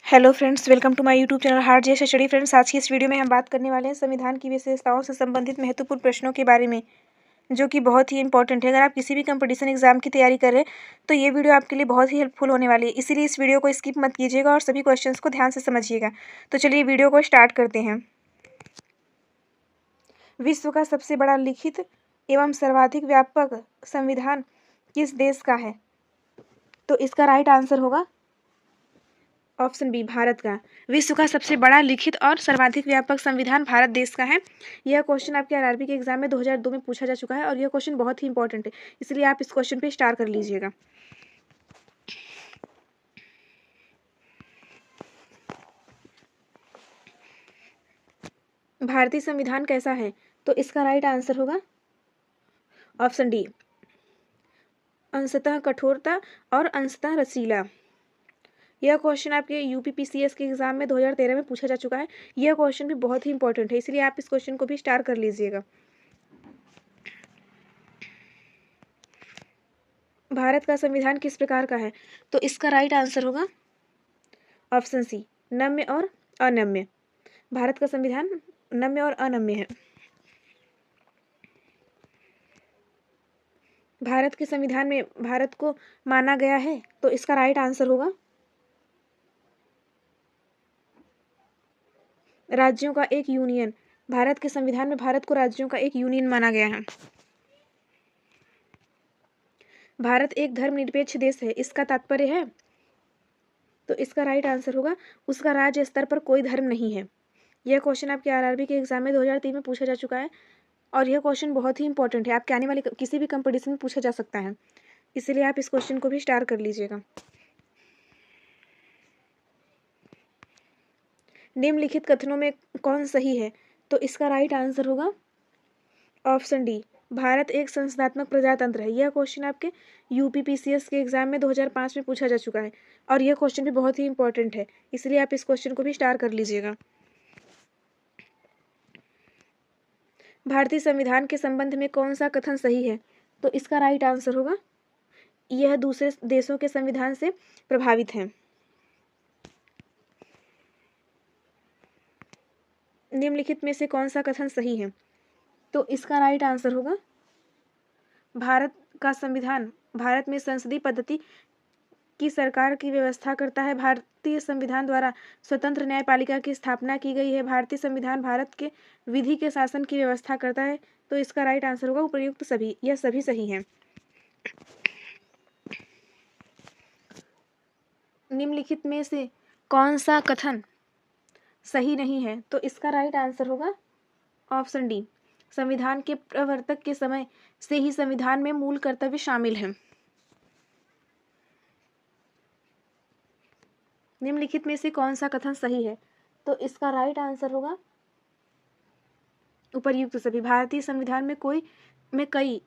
Hello friends, welcome to my YouTube channel hard JS study. Friends, आज की इस video में हम बात करने वाले हैं संविधान की विशेषताओं से संबंधित महत्वपूर्ण प्रश्नों के बारे में, जो कि बहुत ही इंपॉर्टेंट है। अगर आप किसी भी कंपटीशन एग्जाम की तैयारी कर रहे हैं तो ये वीडियो आपके लिए बहुत ही हेल्पफुल होने वाली है। इसीलिए इस वीडियो को स्किप मत कीजिएगा और सभी क्वेश्चंस को ध्यान से समझिएगा। तो चलिए वीडियो को स्टार्ट करते हैं। विश्व का सबसे बड़ा लिखित एवं सर्वाधिक व्यापक संविधान किस देश का है? तो इसका राइट आंसर होगा ऑप्शन बी, भारत का। विश्व का सबसे बड़ा लिखित और सर्वाधिक व्यापक संविधान भारत देश का है। यह क्वेश्चन आपके आरआरबी के एग्जाम में 2002 में पूछा जा चुका है और यह क्वेश्चन बहुत ही इंपॉर्टेंट है, इसलिए आप इस क्वेश्चन पे स्टार कर लीजिएगा। भारतीय संविधान कैसा है? तो इसका राइट आंसर होगा ऑप्शन डी, अंशतः कठोरता और अंशतः रसीला। यह क्वेश्चन आपके यूपीपीसीएस के एग्जाम में 2013 में पूछा जा चुका है। यह क्वेश्चन भी बहुत ही इंपॉर्टेंट है, इसलिए आप इस क्वेश्चन को भी स्टार कर लीजिएगा। भारत का संविधान किस प्रकार का है? तो इसका राइट आंसर होगा ऑप्शन सी, नम्य और अनम्य। भारत का संविधान नम्य और अनम्य है। भारत के संविधान में भारत को माना गया है, तो इसका राइट आंसर होगा राज्यों का एक यूनियन। भारत के संविधान में भारत को राज्यों का एक यूनियन माना गया है। भारत एक धर्मनिरपेक्ष देश है, इसका तात्पर्य है, तो इसका राइट आंसर होगा उसका राज्य स्तर पर कोई धर्म नहीं है। यह क्वेश्चन आपके आरआरबी के एग्जाम में 2003 में पूछा जा चुका है और यह क्वेश्चन बहुत ही इंपॉर्टेंट है। आपके आने वाले किसी भी कंपटीशन में पूछा जा सकता है, इसलिए आप इस क्वेश्चन को भी स्टार कर लीजिएगा। निम्नलिखित कथनों में कौन सही है? तो इसका राइट आंसर होगा ऑप्शन डी, भारत एक संसदात्मक प्रजातंत्र है। यह क्वेश्चन आपके यूपीपीसीएस के एग्जाम में 2005 में पूछा जा चुका है और यह क्वेश्चन भी बहुत ही इंपॉर्टेंट है, इसलिए आप इस क्वेश्चन को भी स्टार कर लीजिएगा। भारतीय संविधान के संबंध में कौन सा कथन सही है? तो इसका राइट आंसर होगा यह दूसरे देशों के संविधान से प्रभावित है। निम्नलिखित में से कौन सा कथन सही है? तो इसका राइट आंसर होगा भारत का संविधान भारत में संसदीय पद्धति की सरकार की व्यवस्था करता है। भारतीय संविधान द्वारा स्वतंत्र न्यायपालिका की स्थापना की गई है। भारतीय संविधान भारत के विधि के शासन की व्यवस्था करता है, तो इसका राइट आंसर होगा उपयुक्त सभी। यह सभी सही है। निम्नलिखित में से कौन सा कथन सही नहीं है? तो इसका राइट आंसर होगा ऑप्शन डी, संविधान के प्रवर्तक के समय से ही संविधान में मूल कर्तव्य शामिल है। निम्नलिखित में से कौन सा कथन सही है? तो इसका राइट आंसर होगा उपर्युक्त सभी। भारतीय संविधान में कई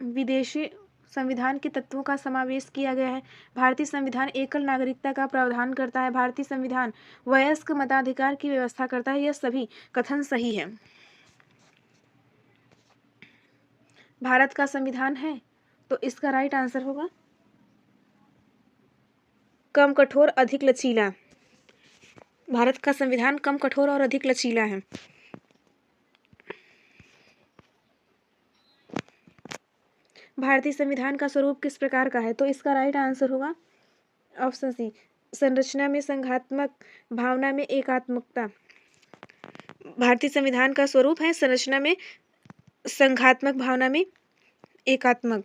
विदेशी संविधान के तत्वों का समावेश किया गया है। भारतीय संविधान एकल नागरिकता का प्रावधान करता है। भारतीय संविधान वयस्क मताधिकार की व्यवस्था करता है। यह सभी कथन सही है। भारत का संविधान है, तो इसका राइट आंसर होगा कम कठोर अधिक लचीला। भारत का संविधान कम कठोर और अधिक लचीला है। भारतीय संविधान का स्वरूप किस प्रकार का है? तो इसका राइट आंसर होगा ऑप्शन सी, संरचना में संघात्मक, भावना में एकात्मकता। भारतीय संविधान का स्वरूप है संरचना में संघात्मक, भावना में एकात्मक।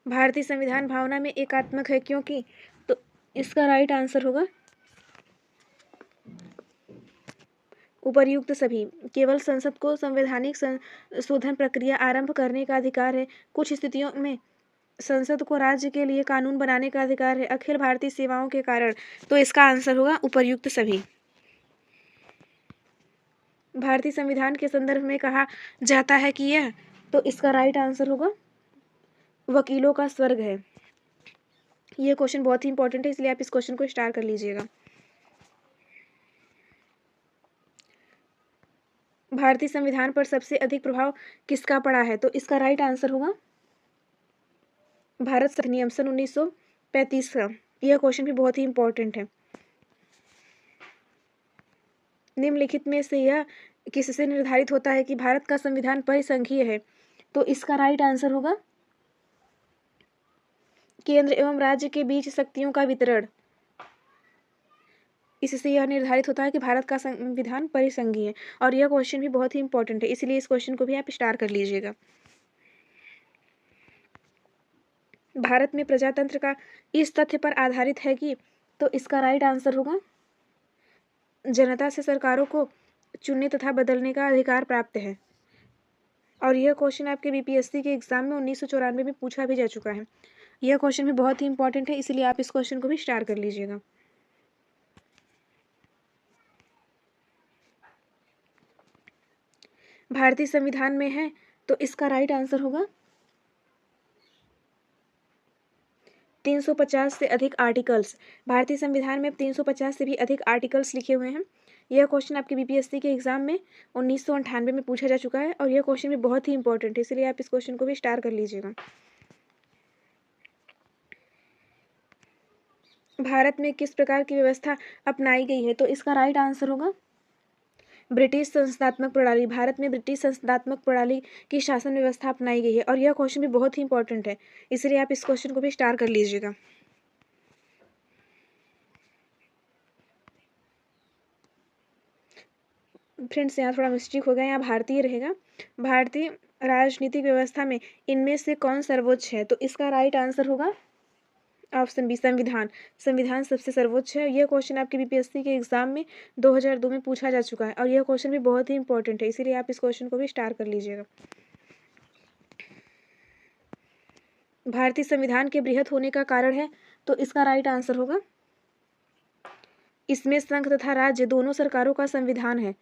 भारतीय संविधान भावना में एकात्मक है क्योंकि, तो इसका राइट आंसर होगा उपर्युक्त सभी। केवल संसद को संवैधानिक संशोधन प्रक्रिया आरंभ करने का अधिकार है। कुछ स्थितियों में संसद को राज्य के लिए कानून बनाने का अधिकार है अखिल भारतीय सेवाओं के कारण, तो इसका आंसर होगा उपर्युक्त सभी। भारतीय संविधान के संदर्भ में कहा जाता है कि यह, तो इसका राइट आंसर होगा वकीलों का स्वर्ग है। यह क्वेश्चन बहुत ही इंपॉर्टेंट है, इसलिए आप इस क्वेश्चन को स्टार कर लीजिएगा। भारतीय संविधान पर सबसे अधिक प्रभाव किसका पड़ा है? तो इसका राइट आंसर होगा भारत अधिनियम सन 1935 का। यह क्वेश्चन भी बहुत ही इंपॉर्टेंट है। निम्नलिखित में से यह किससे निर्धारित होता है कि भारत का संविधान परिसंघीय है? तो इसका राइट आंसर होगा केंद्र एवं राज्य के बीच शक्तियों का वितरण। इससे यह निर्धारित होता है कि भारत का संविधान परिसंघीय है। और यह क्वेश्चन भी बहुत ही इंपॉर्टेंट है, इसलिए इस क्वेश्चन को भी आप स्टार कर लीजिएगा। भारत में प्रजातंत्र का इस तथ्य पर आधारित है कि, तो इसका राइट आंसर होगा जनता से सरकारों को चुनने तथा बदलने का अधिकार प्राप्त है। और यह क्वेश्चन आपके बीपीएससी के एग्जाम में 1994 में पूछा भी जा चुका है। यह क्वेश्चन भी बहुत ही इंपॉर्टेंट है, इसलिए आप इस क्वेश्चन को भी स्टार कर लीजिएगा। भारतीय संविधान में है, तो इसका राइट आंसर होगा 350 से अधिक आर्टिकल्स। भारतीय संविधान में 350 से भी अधिक आर्टिकल्स लिखे हुए हैं। यह क्वेश्चन आपके बीपीएससी के एग्जाम में 1998 में पूछा जा चुका है और यह क्वेश्चन भी बहुत ही इंपॉर्टेंट है, इसलिए आप इस क्वेश्चन को भी स्टार कर लीजिएगा। भारत में किस प्रकार की व्यवस्था अपनाई गई है? तो इसका राइट आंसर होगा ब्रिटिश संस्थात्मक प्रणाली। भारत में ब्रिटिश संस्थात्मक प्रणाली की शासन व्यवस्था अपनाई गई है और यह क्वेश्चन भी बहुत ही इंपॉर्टेंट है, इसलिए आप इस क्वेश्चन को भी स्टार कर लीजिएगा। फ्रेंड्स, यहाँ थोड़ा मिस्टेक हो गया, यहाँ भारतीय रहेगा। भारतीय राजनीतिक व्यवस्था में इनमें से कौन सर्वोच्च है? तो इसका राइट आंसर होगा ऑप्शन बी, संविधान। संविधान सबसे सर्वोच्च है। यह क्वेश्चन आपके बीपीएससी के एग्जाम में 2002 में पूछा जा चुका है और यह क्वेश्चन भी बहुत ही इंपॉर्टेंट है, इसीलिए आप इस क्वेश्चन को भी स्टार कर लीजिएगा। भारतीय संविधान के बृहत होने का कारण है, तो इसका राइट आंसर होगा इसमें संघ तथा राज्य दोनों सरकारों का संविधान है।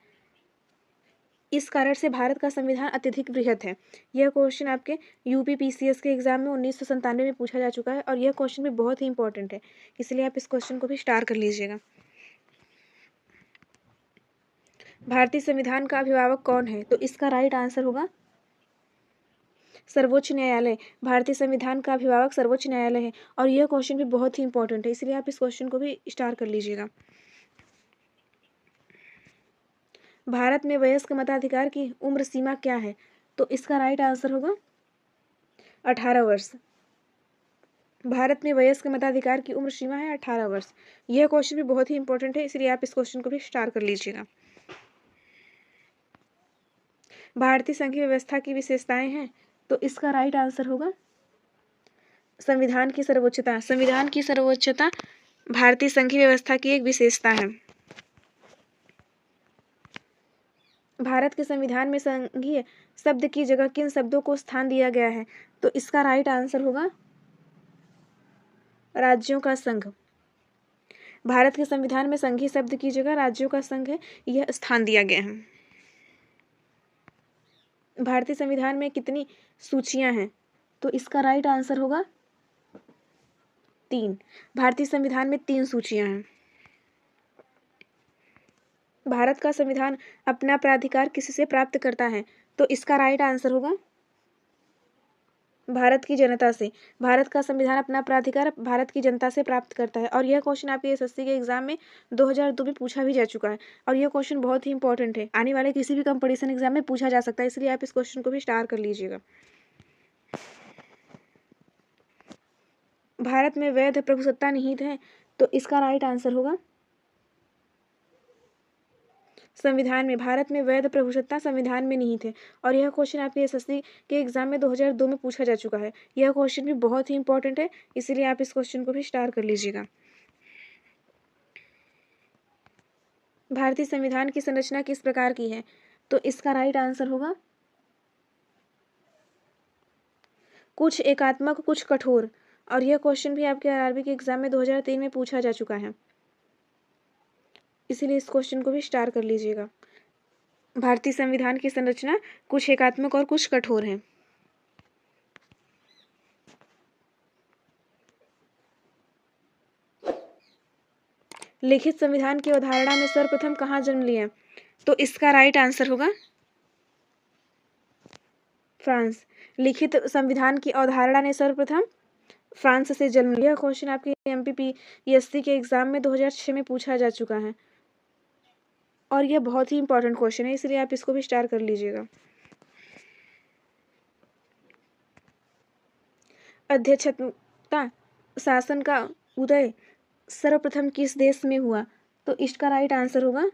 इस कारण से भारत का संविधान अत्यधिक बृहत है। यह क्वेश्चन आपके यूपीपीसीएस के एग्जाम में 1997 में पूछा जा चुका है और यह क्वेश्चन भी बहुत ही इंपॉर्टेंट है, इसलिए आप इस क्वेश्चन को भी स्टार कर लीजिएगा। भारतीय संविधान का अभिभावक कौन है? तो इसका राइट आंसर होगा सर्वोच्च न्यायालय। भारतीय संविधान का अभिभावक सर्वोच्च न्यायालय है और यह क्वेश्चन भी बहुत ही इंपॉर्टेंट है, इसलिए आप इस क्वेश्चन को भी स्टार कर लीजिएगा। भारत में वयस्क मताधिकार की उम्र सीमा क्या है? तो इसका राइट आंसर होगा 18 वर्ष। भारत में वयस्क मताधिकार की उम्र सीमा है 18 वर्ष। यह क्वेश्चन भी बहुत ही इंपॉर्टेंट है, इसलिए आप इस क्वेश्चन को भी स्टार कर लीजिएगा। भारतीय संघीय व्यवस्था की विशेषताएं हैं, तो इसका राइट आंसर होगा संविधान की सर्वोच्चता। संविधान की सर्वोच्चता भारतीय संघीय व्यवस्था की एक विशेषता है। भारत के संविधान में संघीय शब्द की जगह किन शब्दों को स्थान दिया गया है? तो इसका राइट आंसर होगा राज्यों का संघ। भारत के संविधान में संघीय शब्द की जगह राज्यों का संघ है, यह स्थान दिया गया है। भारतीय संविधान में कितनी सूचियां हैं? तो इसका राइट आंसर होगा 3। भारतीय संविधान में 3 सूचियां हैं। भारत का संविधान अपना प्राधिकार किससे प्राप्त करता है? तो इसका राइट आंसर होगा भारत की जनता से। भारत का संविधान अपना प्राधिकार भारत की जनता से प्राप्त करता है और यह क्वेश्चन आपके एसएससी के एग्जाम में 2002 में पूछा भी जा चुका है और यह क्वेश्चन बहुत ही इंपॉर्टेंट है, आने वाले किसी भी कंपटीशन एग्जाम में पूछा जा सकता है, इसलिए आप इस क्वेश्चन को भी स्टार कर लीजिएगा। भारत में वैध प्रभुसत्ता निहित है, तो इसका राइट आंसर होगा संविधान में। भारत में वैध प्रभुसत्ता संविधान में निहित है और यह क्वेश्चन आपके एसएससी के एग्जाम में 2002 में पूछा जा चुका है। यह क्वेश्चन भी बहुत ही इंपॉर्टेंट है, इसीलिए आप इस क्वेश्चन को भी स्टार कर लीजिएगा। भारतीय संविधान की संरचना किस प्रकार की है? तो इसका राइट आंसर होगा कुछ एकात्मक कुछ कठोर और यह क्वेश्चन भी आपके आरआरबी के एग्जाम में 2003 में पूछा जा चुका है, इसीलिए इस क्वेश्चन को भी स्टार कर लीजिएगा। भारतीय संविधान की संरचना कुछ एकात्मक और कुछ कठोर है। लिखित संविधान की अवधारणा ने सर्वप्रथम कहाँ जन्म लिया? तो इसका राइट आंसर होगा फ्रांस। लिखित संविधान की अवधारणा ने सर्वप्रथम फ्रांस से जन्म लिया। यह क्वेश्चन आपके MPPSC के एग्जाम में 2006 में पूछा जा चुका है और यह बहुत ही इंपॉर्टेंट क्वेश्चन है, इसलिए आप इसको भी स्टार कर लीजिएगा। अध्यक्षता शासन का उदय सर्वप्रथम किस देश में हुआ? तो इसका राइट आंसर होगा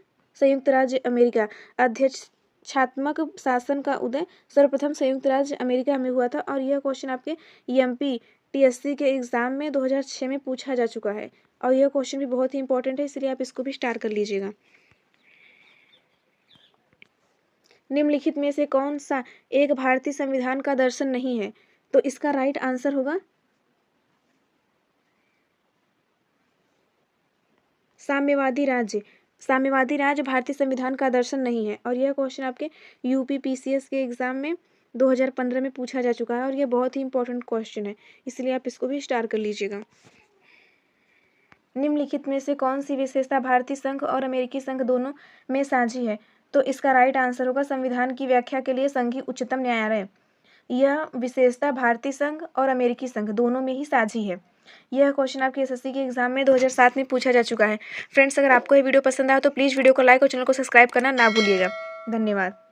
संयुक्त राज्य अमेरिका। अध्यक्षात्मक शासन का उदय सर्वप्रथम संयुक्त राज्य अमेरिका में हुआ था और यह क्वेश्चन आपके MPTSC के एग्जाम में 2006 में पूछा जा चुका है और यह क्वेश्चन भी बहुत ही इंपॉर्टेंट है, इसलिए आप इसको भी स्टार कर लीजिएगा। निम्नलिखित में से कौन सा एक भारतीय संविधान का दर्शन नहीं है? तो इसका राइट आंसर होगा साम्यवादी राज्य। साम्यवादी राज्य भारतीय संविधान का दर्शन नहीं है और यह क्वेश्चन आपके UPPCS के एग्जाम में 2015 में पूछा जा चुका है और यह बहुत ही इंपॉर्टेंट क्वेश्चन है, इसलिए आप इसको भी स्टार कर लीजिएगा। निम्नलिखित में से कौन सी विशेषता भारतीय संघ और अमेरिकी संघ दोनों में साझी है? तो इसका राइट आंसर होगा संविधान की व्याख्या के लिए संघीय उच्चतम न्यायालय। यह विशेषता भारतीय संघ और अमेरिकी संघ दोनों में ही साझी है। यह क्वेश्चन आपके SSC के एग्जाम में 2007 में पूछा जा चुका है। फ्रेंड्स, अगर आपको ये वीडियो पसंद आया तो प्लीज़ वीडियो को लाइक और चैनल को सब्सक्राइब करना ना भूलिएगा। धन्यवाद।